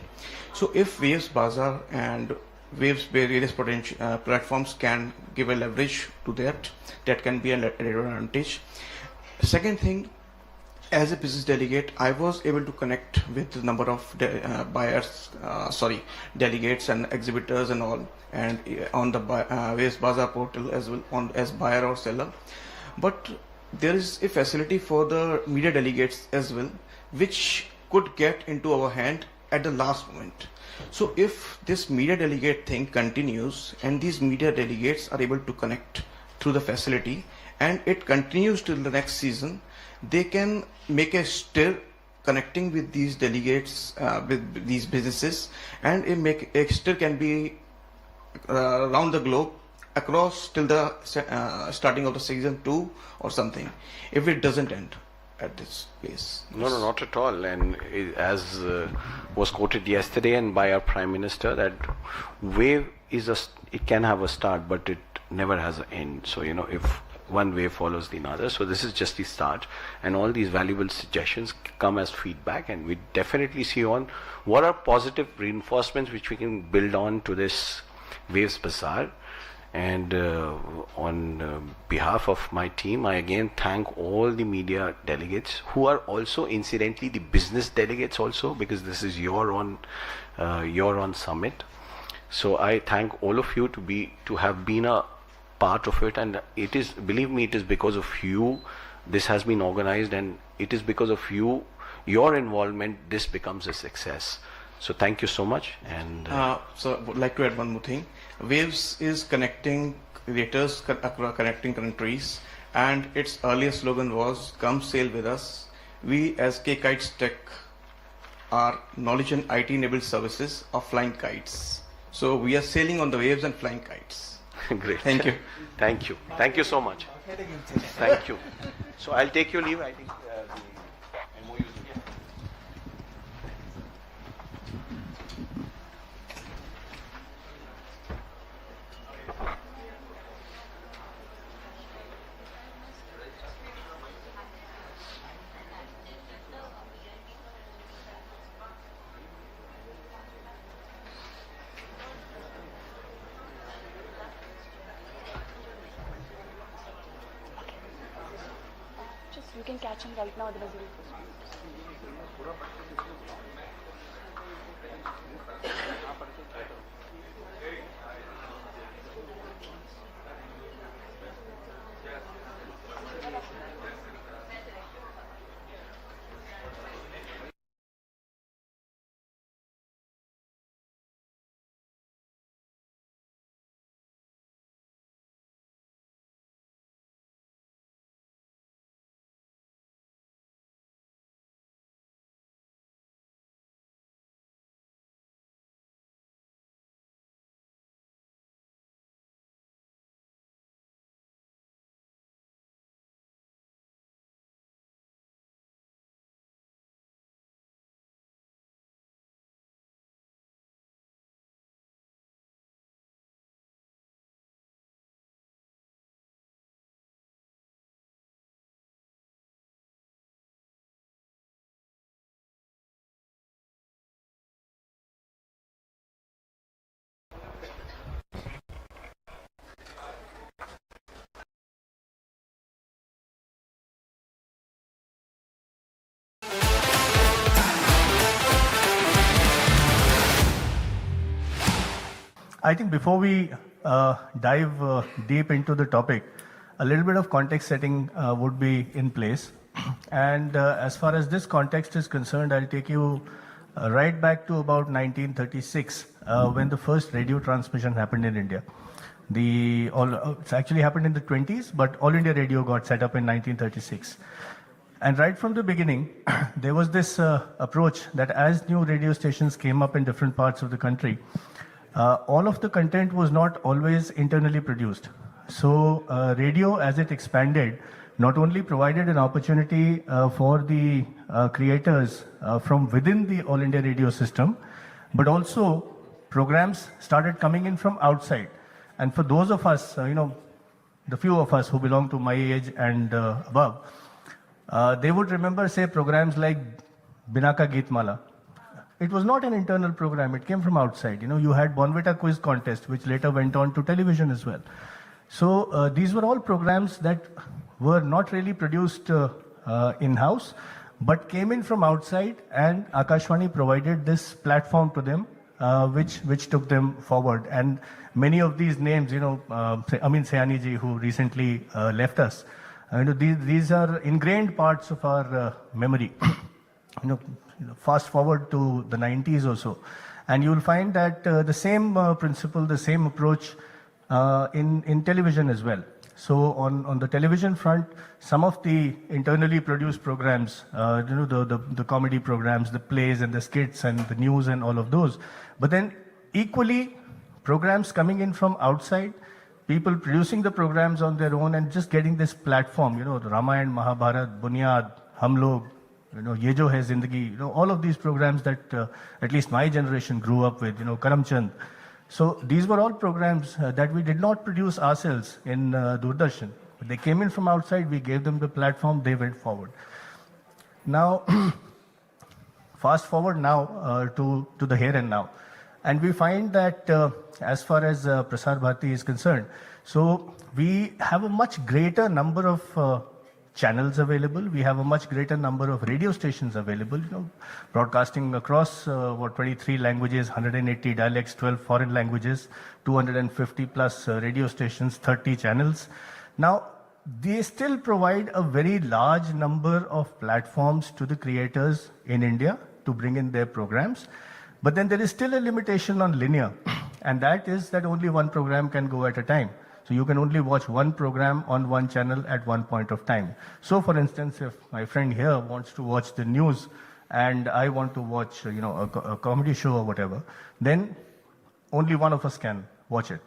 Speaker 14: So if Waves Bazaar and Waves various potential platforms can give a leverage to that can be an advantage. Second thing, as a business delegate, I was able to connect with a number of delegates and exhibitors and all, and on the Waves Bazaar portal as well, as buyer or seller. But there is a facility for the media delegates as well, which could get into our hand at the last moment. So if this media delegate thing continues and these media delegates are able to connect through the facility and it continues till the next season, they can make a stir connecting with these delegates, with these businesses, and a stir can be around the globe across till the starting of the season 2 or something, if it doesn't end at this place.
Speaker 10: No, not at all. And as was quoted yesterday and by our Prime Minister, that wave it can have a start, but it never has an end. So, if one wave follows the another. So this is just the start, and all these valuable suggestions come as feedback, and we definitely see on what are positive reinforcements which we can build on to this Waves Bazaar. And on behalf of my team, I again thank all the media delegates who are also incidentally the business delegates also, because this is your own summit. So I thank all of you to have been a part of it, and it is, believe me, it is because of you this has been organized, and it is because of you, your involvement, this becomes a success. So thank you so much. And
Speaker 14: so I would like to add one more thing. Waves is connecting creators, connecting countries, and its earlier slogan was "Come sail with us." We as K-Kites Tech are knowledge and IT-enabled services of flying kites. So we are sailing on the waves and flying kites.
Speaker 10: Great.
Speaker 14: Thank you.
Speaker 10: Thank you. Thank you so much. Thank you. So I'll take your leave. I think the MOU is here.
Speaker 11: You can catch him right now, otherwise he will.
Speaker 19: I think before we dive deep into the topic, a little bit of context setting would be in place. And as far as this context is concerned, I'll take you right back to about 1936, when the first radio transmission happened in India. It's actually happened in the 20s, but All India Radio got set up in 1936. And right from the beginning, there was this approach that as new radio stations came up in different parts of the country, all of the content was not always internally produced. So radio, as it expanded, not only provided an opportunity for the creators from within the All India radio system, but also programs started coming in from outside. And for those of us, the few of us who belong to my age and above, they would remember, say, programs like Binaka Geetmala. It was not an internal program, it came from outside. You had Bonvita Quiz Contest, which later went on to television as well. So these were all programs that were not really produced in-house, but came in from outside, and Akashvani provided this platform to them, which took them forward. And many of these names, Amin Sayani ji, who recently left us, these are ingrained parts of our memory. Fast forward to the 90s or so, and you will find that the same principle, the same approach in television as well. So on the television front, some of the internally produced programs, the comedy programs, the plays and the skits and the news and all of those. But then equally, programs coming in from outside, people producing the programs on their own and just getting this platform, the Ramayana, Mahabharat, Bunyad, Hum Log, Ye Jo Hai Zindagi, all of these programs that at least my generation grew up with, Karamchand. So these were all programs that we did not produce ourselves in Doordarshan. They came in from outside, we gave them the platform, they went forward. Now, fast forward now to the here and now. And we find that as far as Prasar Bharati is concerned, so we have a much greater number of channels available. We have a much greater number of radio stations available, broadcasting across 23 languages, 180 dialects, 12 foreign languages, 250 plus radio stations, 30 channels. Now, they still provide a very large number of platforms to the creators in India to bring in their programs. But then there is still a limitation on linear, and that is that only one program can go at a time. So you can only watch one program on one channel at one point of time. So for instance, if my friend here wants to watch the news and I want to watch, a comedy show or whatever, then only one of us can watch it.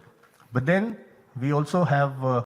Speaker 19: But then we also have